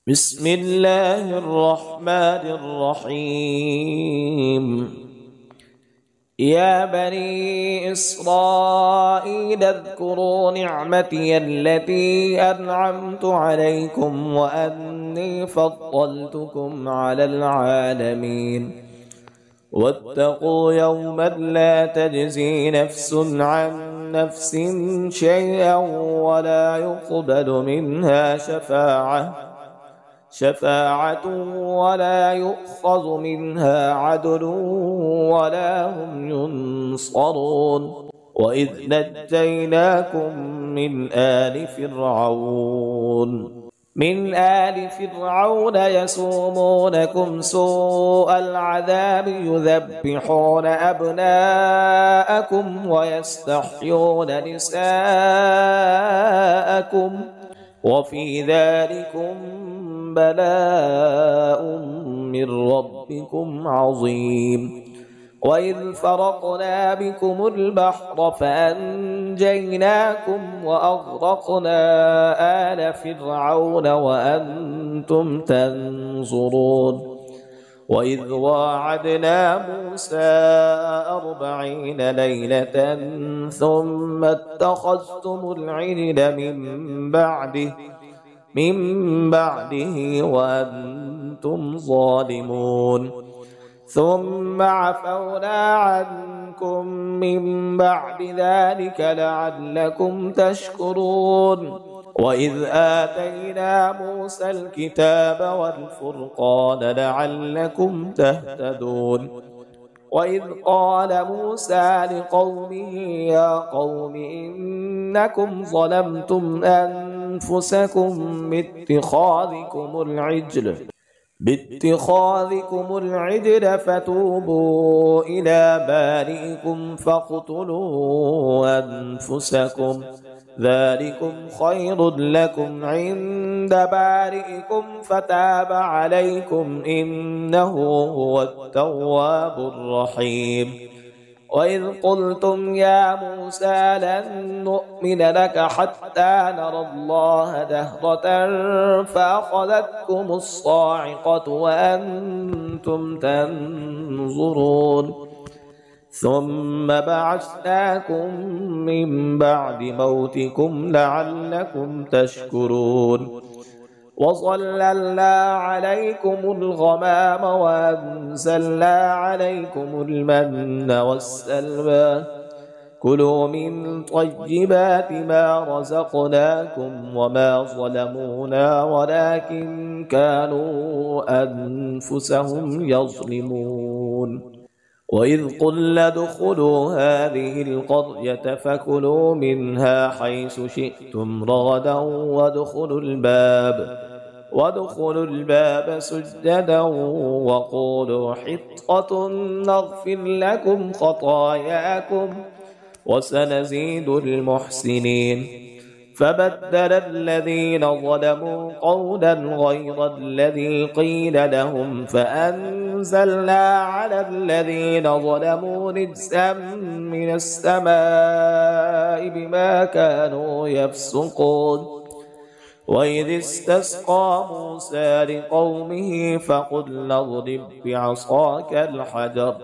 بسم الله الرحمن الرحيم. يا بني إسرائيل اذكروا نعمتي التي أنعمت عليكم وأني فضلتكم على العالمين. واتقوا يوما لا تجزي نفس عن نفس شيئا ولا يقبل منها شفاعة ولا يؤخذ منها عدل ولا هم ينصرون. وإذ نجيناكم من آل فرعون يسومونكم سوء العذاب يذبحون أبناءكم ويستحيون نساءكم وفي ذلكم بلاء من ربكم عظيم. وإذ فرقنا بكم البحر فأنجيناكم وأغرقنا آل فرعون وأنتم تنظرون. وإذ واعدنا موسى 40 ليلة ثم اتخذتم العجل من بعده وأنتم ظالمون. ثم عفونا عنكم من بعد ذلك لعلكم تشكرون. وإذ آتينا موسى الكتاب والفرقان لعلكم تهتدون. وإذ قال موسى لقومه يا قوم إنكم ظلمتم أنفسكم باتخاذكم العجل فتوبوا إلى بارئكم فاقتلوا أنفسكم ذلكم خير لكم عند بارئكم فتاب عليكم إنه هو التواب الرحيم. وإذ قلتم يا موسى لن نؤمن لك حتى نرى الله جهرة فأخذتكم الصاعقة وأنتم تنظرون. ثم بعثناكم من بعد موتكم لعلكم تشكرون. وظللنا عليكم الغمام وأنزلنا عليكم المن والسلوى كلوا من طيبات ما رزقناكم وما ظلمونا ولكن كانوا أنفسهم يظلمون. وإذ قلنا ادخلوا هذه القرية فكلوا منها حيث شئتم رغدا وادخلوا الباب سجدا وقولوا حطة نغفر لكم خطاياكم وسنزيد المحسنين. فبدل الذين ظلموا قولا غير الذي قيل لهم فأنزلنا على الذين ظلموا رجزا من السماء بما كانوا يفسقون. وإذ استسقى موسى لقومه فقلنا اضرب بعصاك الحجر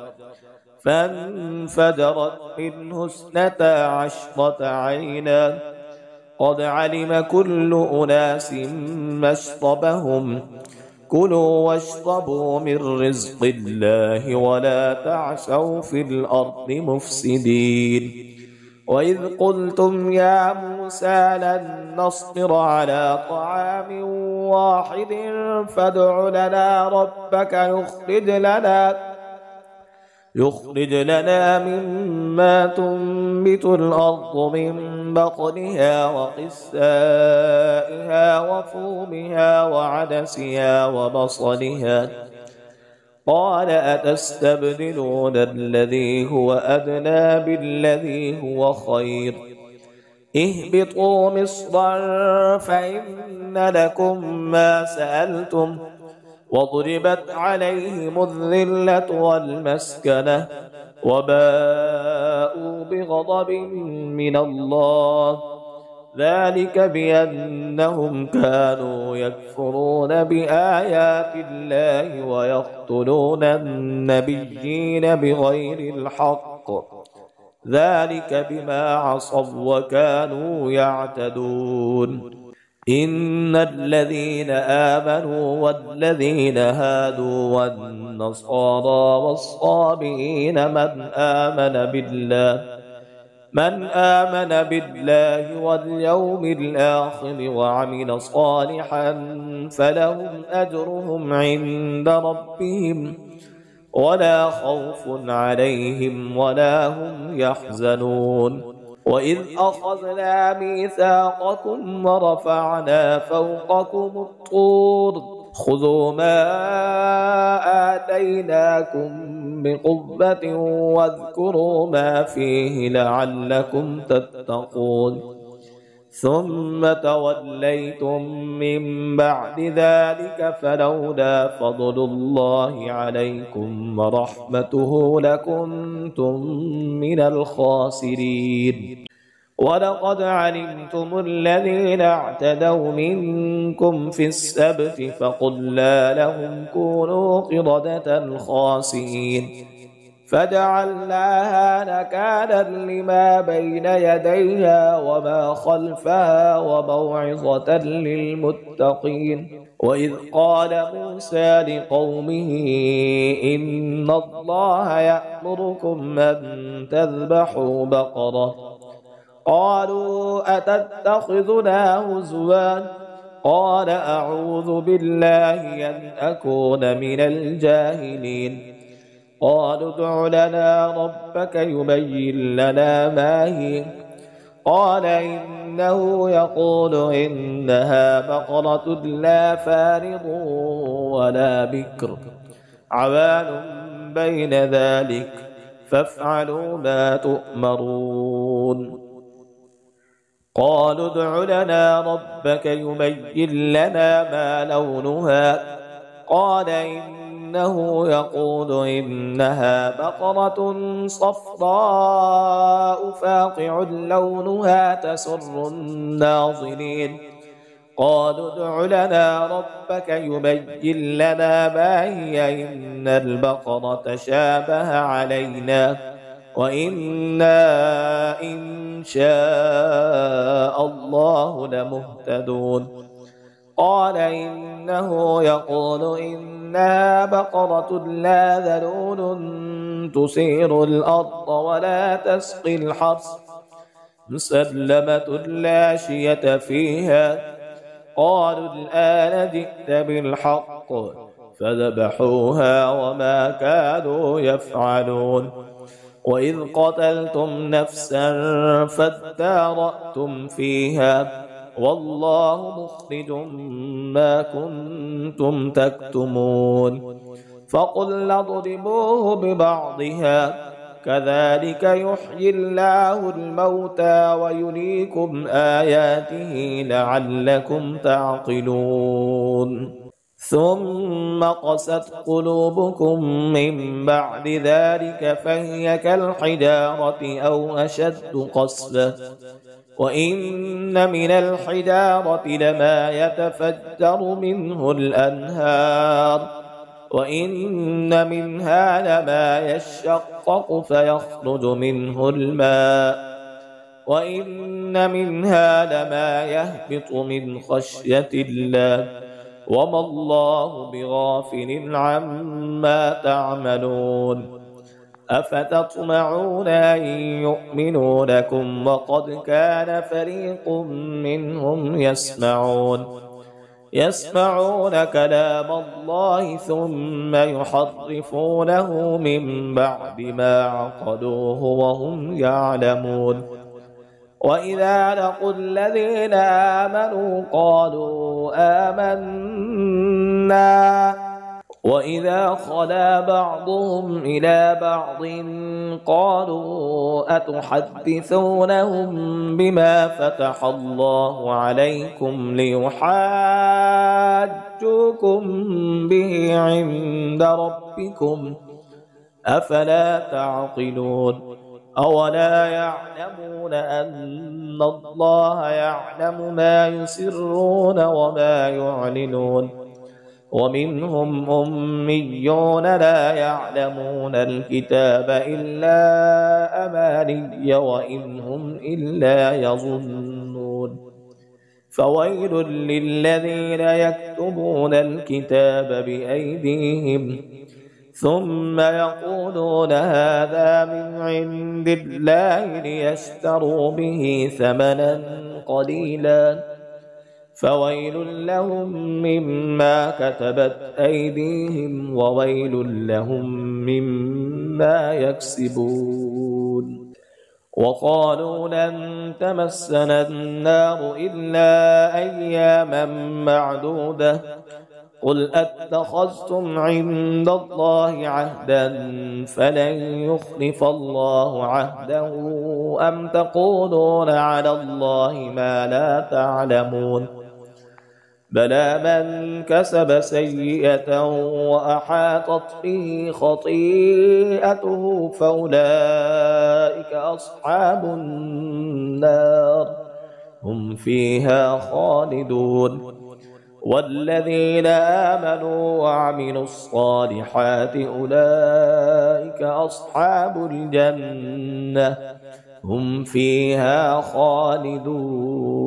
فانفجرت منه 12 عينا قد علم كل أناس مشربهم كلوا واشربوا من رزق الله ولا تعثوا في الأرض مفسدين. وإذ قلتم يا موسى لن نصبر على طعام واحد فادع لنا ربك يخرج لنا مما تنبت الأرض من بقلها وقثائها وفومها وعدسها وبصلها قال أتستبدلون الذي هو أدنى بالذي هو خير اهبطوا مصرا فإن لكم ما سألتم وضربت عليهم الذلة والمسكنة وباءوا بغضب من الله ذلك بأنهم كانوا يكفرون بآيات الله ويقتلون النبيين بغير الحق، ذلك بما عصوا وكانوا يعتدون. إن الذين آمنوا والذين هادوا والنصارى والصابئين من آمن بالله واليوم الآخر وعمل صالحا فلهم أجرهم عند ربهم ولا خوف عليهم ولا هم يحزنون. وإذ أخذنا ميثاقكم ورفعنا فوقكم الطور خذوا ما آتيناكم بقوة واذكروا ما فيه لعلكم تتقون ثم توليتم من بعد ذلك فلولا فضل الله عليكم ورحمته لكنتم من الخاسرين. ولقد علمتم الذين اعتدوا منكم في السبت فقلنا لهم كونوا قردة خاسئين فجعلناها نكالا لما بين يديها وما خلفها وموعظة للمتقين. وإذ قال موسى لقومه إن الله يأمركم أن تذبحوا بقرة قالوا أتتخذنا هزوا قال أعوذ بالله أن أكون من الجاهلين. قالوا ادع لنا ربك يبين لنا ما هي قال إنه يقول إنها بقرة لا فارض ولا بكر عوان بين ذلك فافعلوا ما تؤمرون. قالوا ادع لنا ربك يبين لنا ما لونها قال إنه يقول إنها بقرة صفراء فاقع لونها تسر الناظرين. قالوا ادع لنا ربك يبين لنا ما هي إن البقرة شابه علينا وإنا إن شاء الله لمهتدون. قال إنه يقول إنها بقرة لا ذلول تثير الأرض ولا تسقي الحرث مسلمة لا شية فيها. قالوا الآن جئت بالحق فذبحوها وما كانوا يفعلون. وإذ قتلتم نفسا فادارأتم فيها والله مخرج ما كنتم تكتمون. فقلنا اضربوه ببعضها كذلك يحيي الله الموتى ويريكم آياته لعلكم تعقلون. ثم قست قلوبكم من بعد ذلك فهي كالحجارة أو أشد قسوة وإن من الحجارة لما يتفجر منه الأنهار وإن منها لما يشقق فيخرج منه الماء وإن منها لما يهبط من خشية الله وما الله بغافل عما تعملون. أفتطمعون أن يؤمنوا لكم وقد كان فريق منهم يسمعون كلام الله ثم يحرفونه من بعد ما عقلوه وهم يعلمون. وإذا لقوا الذين آمنوا قالوا آمنا وإذا خلا بعضهم إلى بعض قالوا أتحدثونهم بما فتح الله عليكم ليحاجوكم به عند ربكم أفلا تعقلون. أولا يعلمون أن الله يعلم ما يسرون وما يعلنون ومنهم أميون لا يعلمون الكتاب إلا أماني وإن هم إلا يظنون فويل للذين يكتبون الكتاب بأيديهم ثم يقولون هذا من عند الله ليشتروا به ثمنا قليلا فويل لهم مما كتبت أيديهم وويل لهم مما يكسبون وقالوا لن تمسنا النار إلا أياما معدودة قل أتخذتم عند الله عهدا فلن يخلف الله عهده أم تقولون على الله ما لا تعلمون بلى من كسب سيئة وأحاطت به خطيئته فأولئك أصحاب النار هم فيها خالدون والذين آمنوا وعملوا الصالحات أولئك أصحاب الجنة هم فيها خالدون